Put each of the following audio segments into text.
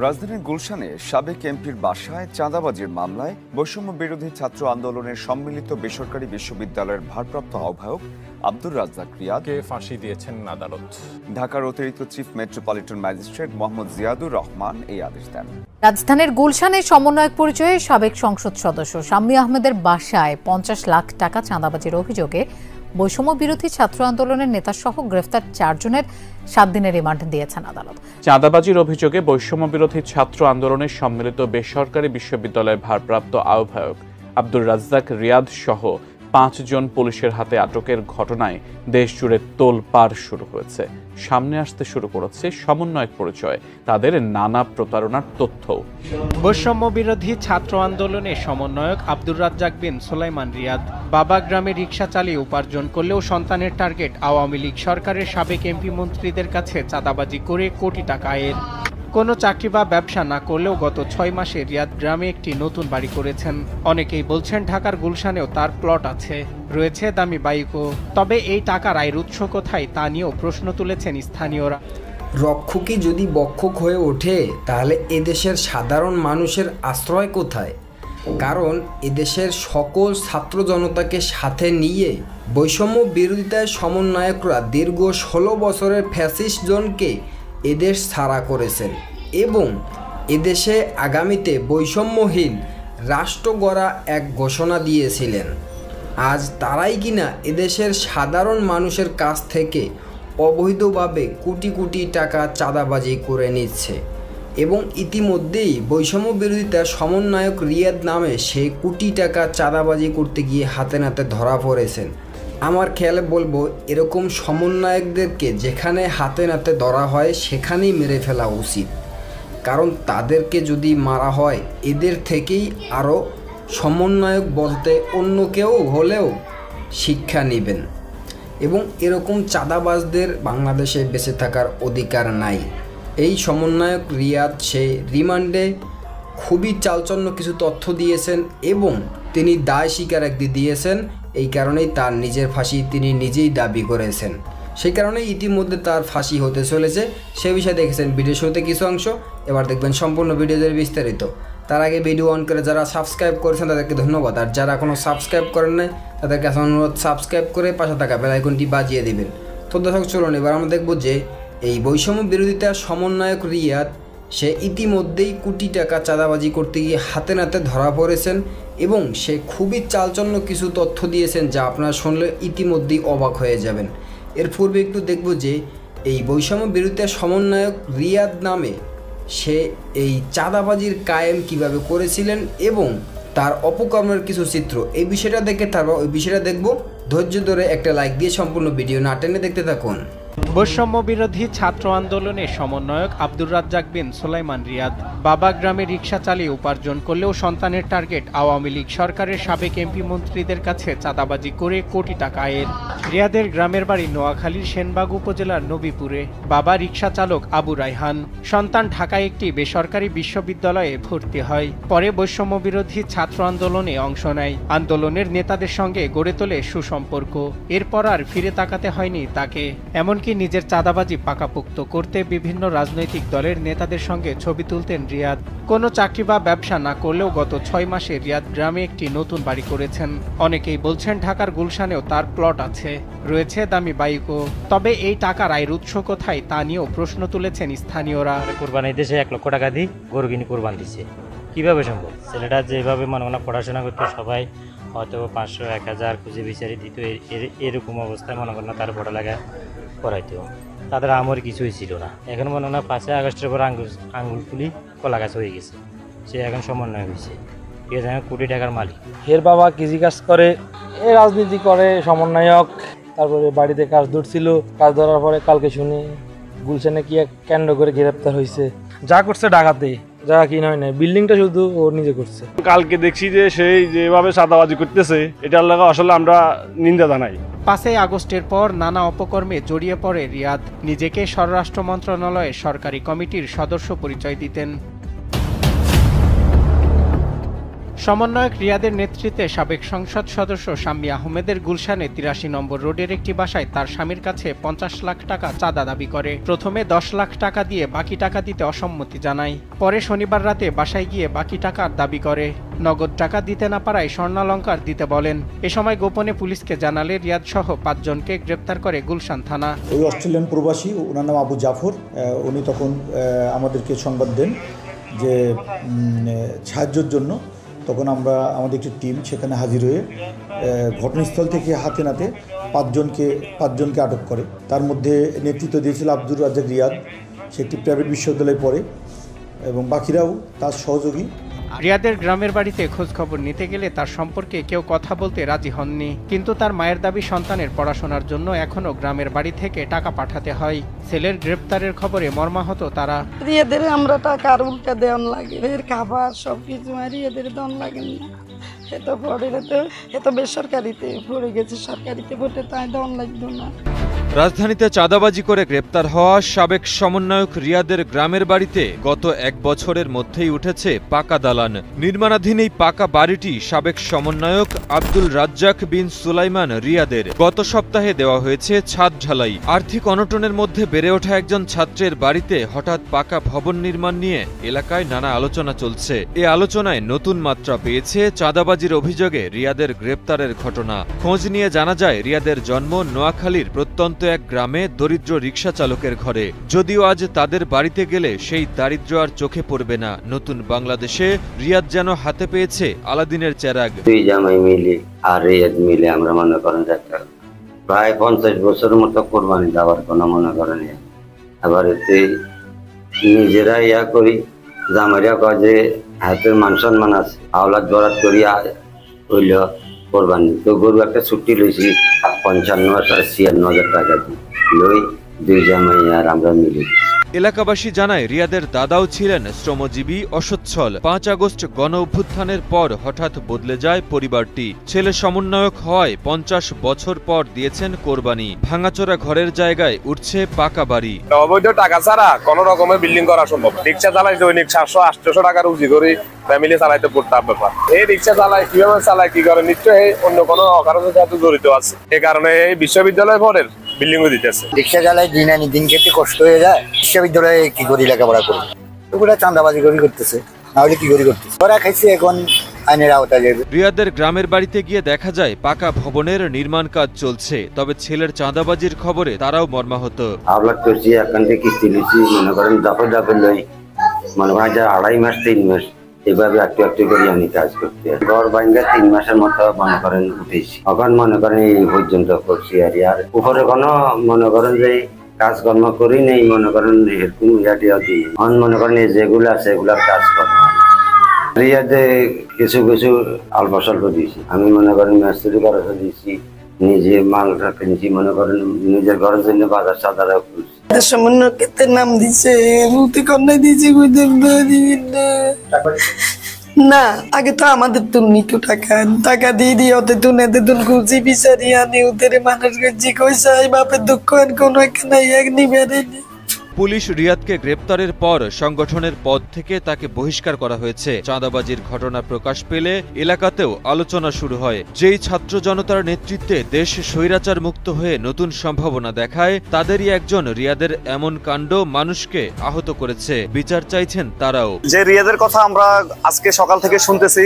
রাজধানীর গুলশানে সাবেক এমপির বাসায় চাঁদাবাজির মামলায় বৈষম্য বিরোধী ছাত্র আন্দোলনের সম্মিলিত বেসরকারি বিশ্ববিদ্যালয়ের ভারপ্রাপ্ত আহ্বায়ক আব্দুর রাজ্জাক রিয়াদকে ফাঁসি দিয়েছেন আদালত। ঢাকার অতিরিক্ত chief metropolitan magistrate Mohammad Ziadur Rahman এই আদেশ দেন। রাজধানীর গুলশানে সমন্বয়ক পরিচয়ে সাবেক সংসদ সদস্য শাম্মী আহমেদের বাসায় ৫০ লাখ টাকা চাঁদাবাজির অভিযোগে বৈষম্য বিরোধী ছাত্র আন্দোলনের নেতাসহ গ্রেফতার ৪ জনের ৭ দিনের রিমান্ড দিয়েছেন আদালত। চাঁদাবাজির অভিযোগে বৈষম্য বিরোধী ছাত্র আন্দোলনের সম্মিলিত বেসরকারি বিশ্ববিদ্যালয়ের ভারপ্রাপ্ত আহ্বায়ক আব্দুর রাজ্জাক রিয়াদ সহ ৫ জন পুলিশের হাতে আটকের ঘটনায় দেশজুড়ে তোলপাড় শুরু হয়েছে। সামনে আসতে শুরু করেছে সমন্বয়ক পরিচয় তাদের নানা প্রতারণার তথ্য। বৈষম্য বিরোধী ছাত্র আন্দোলনের সমন্বয়ক আব্দুর রাজ্জাক বিন সুলাইমান রিয়াদ বাবা গ্রামে রিকশা চালিয়ে উপার্জন করলেও সন্তানের টার্গেট আওয়ামী লীগ সরকারের সাবেক এমপি মন্ত্রীদের কাছে চাঁদাবাজি করে কোটি টাকা আয়ের। কোনো চাকরি বা ব্যবসা না করলেও গত ৬ মাসে রিয়াদ গ্রামে একটি নতুন বাড়ি করেছেন। অনেকেই বলছেন ঢাকার গুলশানেও তার প্লট আছে, রয়েছে দামি বাইকও। তবে এই টাকার আয়ের উৎস কোথায় তা নিয়েও প্রশ্ন তুলেছেন স্থানীয়রা। রক্ষকই যদি বক্ষক হয়ে ওঠে তাহলে এদেশের সাধারণ মানুষের আশ্রয় কোথায়? কারণ এদেশের সকল ছাত্র জনতাকে সাথে নিয়ে বৈষম্য বিরোধিতায় সমন্বয়করা দীর্ঘ ১৬ বছরের ফ্যাসিস্ট জনকে এদেশ ছাড়া করেছেন এবং এদেশে আগামীতে বৈষম্যহীন রাষ্ট্র গড়া এক ঘোষণা দিয়েছিলেন। আজ তারাই কিনা এদেশের সাধারণ মানুষের কাছ থেকে অবৈধভাবে কোটি কোটি টাকা চাঁদাবাজি করে নিচ্ছে এবং ইতিমধ্যেই বৈষম্য বিরোধিতা সমন্বয়ক রিয়াদ নামে সে কোটি টাকা চাঁদাবাজি করতে গিয়ে হাতে নাতে ধরা পড়েছেন। আমার খেয়ালে বলবো, এরকম সমন্বয়কদেরকে যেখানে হাতে নাতে ধরা হয় সেখানেই মেরে ফেলা উচিত। কারণ তাদেরকে যদি মারা হয় এদের থেকেই আরও সমন্বয়ক বলতে অন্য কেউ হলেও শিক্ষা নেবেন এবং এরকম চাঁদাবাজদের বাংলাদেশে বেঁচে থাকার অধিকার নাই। এই সমন্বয়ক রিয়াদ সে রিমান্ডে খুবই চালচন্ন কিছু তথ্য দিয়েছেন এবং তিনি দায় স্বীকার দিয়েছেন। এই কারণেই তার নিজের ফাঁসি তিনি নিজেই দাবি করেছেন। সেই কারণেই ইতিমধ্যে তার ফাঁসি হতে চলেছে। সে বিষয়ে দেখেছেন ভিডিও শুরুতে কিছু অংশ, এবার দেখবেন সম্পূর্ণ ভিডিওদের বিস্তারিত। তার আগে ভিডিও অন করে যারা সাবস্ক্রাইব করেছেন তাদেরকে ধন্যবাদ, আর যারা এখনও সাবস্ক্রাইব করেন নাই তাদের কাছে অনুরোধ সাবস্ক্রাইব করে পাশে থাকা বেল আইকনটি বাজিয়ে দেবেন। তো দর্শক চলুন এবার আমরা দেখব যে এই বৈষম্য বিরোধিতা সমন্বয়ক রিয়াদ সে ইতিমধ্যেই কোটি টাকা চাঁদাবাজি করতে গিয়ে হাতে নাতে ধরা পড়েছেন এবং সে খুবই চালচন্ন কিছু তথ্য দিয়েছেন যা আপনারা শুনলে ইতিমধ্যেই অবাক হয়ে যাবেন। এর পূর্বে একটু দেখব যে এই বৈষম্য বিরোধিতা সমন্বয়ক রিয়াদ নামে সে এই চাঁদাবাজির কায়েম কিভাবে করেছিলেন এবং তার অপকর্মের কিছু চিত্র। এই বিষয়টা দেখে তারপর ওই বিষয়টা দেখব। ধৈর্য ধরে একটা লাইক দিয়ে সম্পূর্ণ ভিডিও না টেনে দেখতে থাকুন। বৈষম্য বিরোধী ছাত্র আন্দোলনের সমন্বয়ক আব্দুর রাজ্জাক বিন সুলাইমান রিয়াদ বাবা গ্রামে রিকশা চালিয়ে উপার্জন করলেও সন্তানের টার্গেট আওয়ামী লীগ সরকারের সাবেক এমপি মন্ত্রীদের কাছে চাঁদাবাজি করে কোটি টাকা আয়ের। রিয়াদের গ্রামের বাড়ি নোয়াখালীর সেনবাগ উপজেলার নবীপুরে। বাবা রিকশা চালক আবু রায়হান, সন্তান ঢাকায় একটি বেসরকারি বিশ্ববিদ্যালয়ে ভর্তি হয়। পরে বৈষম্য বিরোধী ছাত্র আন্দোলনে অংশ নেয়। আন্দোলনের নেতাদের সঙ্গে গড়ে তোলে সুসম্পর্ক। এরপর আর ফিরে তাকাতে হয়নি তাকে। এমনকি নিজের চাঁদাবাজি পাকাপোক্ত করতে বিভিন্ন রাজনৈতিক দলের নেতাদের সঙ্গে ছবি তুলতেন রিয়াদ। কোনো চাকরি বা ব্যবসা না করলেও গত ৬ মাসে রিয়াদ গ্রামে একটি নতুন বাড়ি করেছেন। অনেকেই বলছেন ঢাকার গুলশানেও তার প্লট আছে, রয়েছে দামি বাইকও। তবে এই টাকার আয়ের উৎস কোথায় তা নিয়েও প্রশ্ন তুলেছেন স্থানীয়রা। কোরবানির দেশে ১ লক্ষ টাকা দিয়ে গরু কিনে কোরবান দিচ্ছে, কিভাবে সম্ভব? ছেলেটা যেভাবে মনে মনে পড়াশোনা করতো সবাই হয়তো ৫০০ ১,০০০ খুঁজে বিচারি দিত, এরকম অবস্থায় মনে করেন তার পড়ালেখা করাইতো। তাদের আমার কিছুই ছিল না। এখন মনে হয় ৫ই আগস্টের পর আঙ্গুল ফুলি কলা গাছ হয়ে গেছে। সে এখন সমন্বয় হয়েছে, ঠিক আছে, কোটি টাকার মালিক। এর বাবা কৃষি কাজ করে, এ রাজনীতি করে, সমন্বয়ক। তারপরে বাড়িতে কাজ ধরছিল, কাজ ধরার পরে কালকে শুনি গুলশানে কি এক কেন্দ্র করে গ্রেপ্তার হয়েছে। যা করছে ঢাকাতে, যা কি নয় না, বিল্ডিংটা শুধু ও নিজে করছে। কালকে দেখছি যে সেই যেভাবে চাঁদাবাজি করতেছে, এটার লাগা আসলে আমরা নিন্দা জানাই। ৫ই আগস্টের পর নানা অপকর্মে জড়িয়ে পড়ে রিয়াদ। নিজেকে স্বরাষ্ট্র মন্ত্রণালয়ের সরকারি কমিটির সদস্য পরিচয় দিতেন। সমন্বয়ক রিয়াদের নেতৃত্বে সাবেক সংসদ সদস্য শাম্মী আহমেদের গুলশানে ৮৩ নম্বর রোডের একটি বাসায় তার স্বামীর কাছে ৫০ লাখ টাকা চাঁদা দাবি করে। প্রথমে ১০ লাখ টাকা দিয়ে বাকি টাকা দিতে অসম্মতি জানায়। পরে শনিবার রাতে বাসায় গিয়ে বাকি টাকার দাবি করে। নগদ টাকা দিতে না পারায় স্বর্ণালংকার দিতে বলেন। এ সময় গোপনে পুলিশকে জানালে রিয়াদ সহ ৫ জনকে গ্রেপ্তার করে গুলশান থানা। ওই অস্ট্রেলিয়ান প্রবাসী, ওনার নাম আবু জাফর, উনি তখন আমাদেরকে সংবাদ দেন যে সাহায্যের জন্য। তখন আমাদের একটি টিম সেখানে হাজির হয়ে ঘটনাস্থল থেকে হাতে নাতে পাঁচজনকে আটক করে। তার মধ্যে নেতৃত্ব দিয়েছিল আব্দুর রাজ্জাক রিয়াদ, সে একটি প্রাইভেট বিশ্ববিদ্যালয়ে পড়ে, এবং বাকিরাও তার সহযোগী। রিয়াদের গ্রামের বাড়িতে খোঁজ খবর নিতে গেলে তার সম্পর্কে কেউ কথা বলতে রাজি হননি। কিন্তু তার মায়ের দাবি সন্তানের পড়াশোনার জন্য এখনো গ্রামের বাড়ি থেকে টাকা পাঠাতে হয়। ছেলের গ্রেপ্তারের খবরে মর্মাহত তারা। রিয়াদের আমরা টাকার উল্টা দেওয়ান লাগে, এর খাবার সবকিছু রিয়াদের দেওয়ান লাগে না। এত বেসরকারিতে পড়ে গেছে, সরকারিতে পড়ে তাই দেওয়ান লাগতো না। রাজধানীতে চাঁদাবাজি করে গ্রেপ্তার হওয়া সাবেক সমন্বয়ক রিয়াদের গ্রামের বাড়িতে গত ১ বছরের মধ্যেই উঠেছে পাকা দালান। নির্মাণাধীন এই পাকা বাড়িটি সাবেক সমন্বয়ক আব্দুল রাজ্জাক বিন সুলাইমান রিয়াদের। গত সপ্তাহে দেওয়া হয়েছে ছাদ ঢালাই। আর্থিক অনটনের মধ্যে বেড়ে ওঠা একজন ছাত্রের বাড়িতে হঠাৎ পাকা ভবন নির্মাণ নিয়ে এলাকায় নানা আলোচনা চলছে। এ আলোচনায় নতুন মাত্রা পেয়েছে চাঁদাবাজির অভিযোগে রিয়াদের গ্রেপ্তারের ঘটনা। খোঁজ নিয়ে জানা যায় রিয়াদের জন্ম নোয়াখালীর প্রত্যন্ত এক গ্রামে দরিদ্র রিকশা চালকের ঘরে। যদিও আজ তাদের বাড়িতে গেলে সেই দারিদ্র্য আর চোখে পড়বে না। নতুন বাংলাদেশে রিয়াদ যেন হাতে পেয়েছে আলাদিনের চেরাগ। দুই জামাই মিলে আর রিয়াদ মিলে আমরা মনে করেন প্রায় ৫০ বছরের মতো কোরবানি দেওয়ার কোনো মনে করেন। আবার এতে নিজেরা ইয়া করি, জামাইরা কয় যে হাতের মান সম্মান আছে, আওলাদ বরাদ করিয়া হইল কোরবানি। তো গরু একটা ছুটি লইছি ৫৫,০০০-৫৬,০০০ টাকা লই, দুই জামাই আর আমরা মিলি। এলাকাবাসী জানায় রিয়াদের দাদাও ছিলেন শ্রমজীবী, অসচ্ছল। ৫ আগস্ট গণ অভ্যুত্থানের পর হঠাৎ বদলে যায় পরিবারটি। ছেলে সমন্বয়ক হয় ৫০ বছর পর দিয়েছেন কোরবানি। ভাঙাচোরা ঘরের জায়গায় উঠছে পাকা বাড়ি। অবৈধ টাকা ছাড়া কোন রকমের বিল্ডিং করা সম্ভব। রিক্সা চালাই দৈনিক ৭০০-৮০০ টাকা রুজি করি, ফ্যামিলি চালাইতে পড়তে ব্যাপার। এই রিক্সা চালায় কিভাবে চালায় কি করে, নিশ্চয়ই অন্য কোনো অকারণের সাথে জড়িত আছে। এ কারণে এই বিশ্ববিদ্যালয় পরের বিল্ডিংও দিতেছে। রিক্সা চালায় দিন আনি দিন খেতে কষ্ট হয়ে যায়। বিশ্ববিদ্যালয়ে কি করি লেখাপড়া করি, ওগুলা চাঁদাবাজি করতেছে, না হলে কি করতেছে। ওরা খাইছে, এখন আইনের আওতায় যাবে। রিয়াদের গ্রামের বাড়িতে গিয়ে দেখা যায় পাকা ভবনের নির্মাণ কাজ চলছে। তবে ছেলের চাঁদাবাজির খবরে তারাও মর্মাহত। আওলাদ করছি, এখান থেকে কিস্তি লিখছি, মনে করেন দাপে লই, মনে করেন ২.৫ মাস ৩ মাস এভাবে একটু করে আমি কাজ করতে। ঘর ভাঙ্গা ৩ মাসের মতো মনে করেন উঠেছি। এখন মনে করেন এই পর্যন্ত করছি। আর উপরে কোনো মনে করেন যে কাজকর্ম করি নেই, মনে করেন এরকম ইয়াটিও দিই। এখন মনে করেন যেগুলো আছে এগুলার কাজ করা রিয়াদে কিছু অল্প স্বল্প দিয়েছি। আমি মনে করেন মেস্তুরি খরচ দিয়েছি, নিজে মালটা কিনছি, মনে করেন নিজের ঘরের জন্য বাজার সাদারা করছি। সমন্বয়কের নাম দিছে, না আগে তো আমাদের তো নিকো টাকা দিয়ে ওদের তুন খুঁজি বিচারি আনি ওদের মানুষ গেছি কইসাই বাপের দুঃখ কোনো একটা এক নিবে। পুলিশ রিয়াদকে গ্রেপ্তারের পর সংগঠনের পদ থেকে তাকে বহিষ্কার করা হয়েছে। চাঁদাবাজির ঘটনা প্রকাশ পেলে এলাকাতেও আলোচনা শুরু হয়। যেই ছাত্র জনতার নেতৃত্বে দেশ স্বৈরাচার মুক্ত হয়ে নতুন সম্ভাবনা দেখায়, তাদেরই একজন রিয়াদের এমন কাণ্ড মানুষকে আহত করেছে। বিচার চাইছেন তারাও। যে রিয়াদের কথা আমরা আজকে সকাল থেকে শুনতেছি,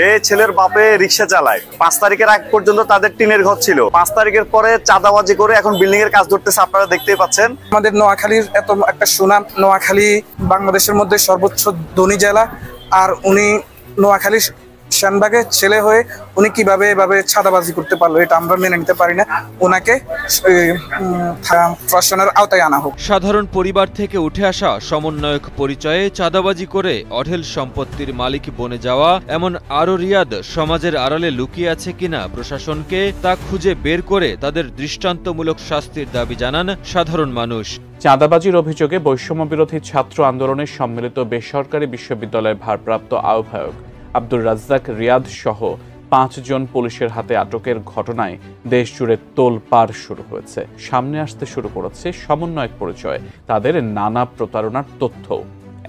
এই ছেলের বাপে রিক্সা চালায়। ৫ তারিখের আগ পর্যন্ত তাদের টিনের ঘর ছিল। ৫ তারিখের পরে চাঁদাবাজি করে এখন বিল্ডিং এর কাজ ধরতেছে, আপনারা দেখতেই পাচ্ছেন। আমাদের নোয়াখালীর একটা সুনাম, নোয়াখালী বাংলাদেশের মধ্যে সর্বোচ্চ ধনী জেলা। আর উনি নোয়াখালী শানবাগের ছেলে হয়ে উনি কিভাবে এভাবে ছাদাবাজি করতে পারলো, এটা আমরা মেনে নিতে পারি না। ওনাকে প্রশাসনের আওতায় আনা হোক। সাধারণ পরিবার থেকে উঠে আসা সমন্বয়ক পরিচয়ে চাঁদাবাজি করে অঢেল সম্পত্তির মালিক বনে যাওয়া এমন আরো রিয়াদ সমাজের আড়ালে লুকিয়ে আছে কিনা প্রশাসনকে তা খুঁজে বের করে তাদের দৃষ্টান্তমূলক শাস্তির দাবি জানান সাধারণ মানুষ। চাঁদাবাজির অভিযোগে বৈষম্য বিরোধী ছাত্র আন্দোলনের সম্মিলিত বেসরকারি বিশ্ববিদ্যালয়ের ভারপ্রাপ্ত আহ্বায়ক আব্দুর রাজ্জাক রিয়াদ সহ ৫ জন পুলিশের হাতে আটকের ঘটনায় দেশজুড়ে তোলপাড় শুরু হয়েছে। সামনে আসতে শুরু করেছে সমন্বয়ক পরিচয়ে তাদের নানা প্রতারণার তথ্য।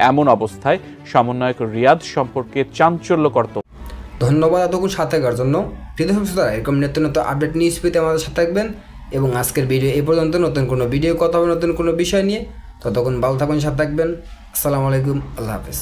এমন অবস্থায় সমন্বয়ক রিয়াদ সম্পর্কে চাঞ্চল্যকর ধন্যবাদ এতক্ষণ সাথে থাকার জন্য। প্রিয় দর্শক শ্রোতারা, এরকম নিত্য নতুন আপডেট নিউজ পেতে আমাদের সাথে থাকবেন এবং আজকের ভিডিও এই পর্যন্ত। নতুন কোনো ভিডিও কথা হবে নতুন কোনো বিষয় নিয়ে, ততক্ষণ ভালো থাকবেন, সাথে থাকবেন। আসসালামু আলাইকুম, আল্লাহ হাফেজ।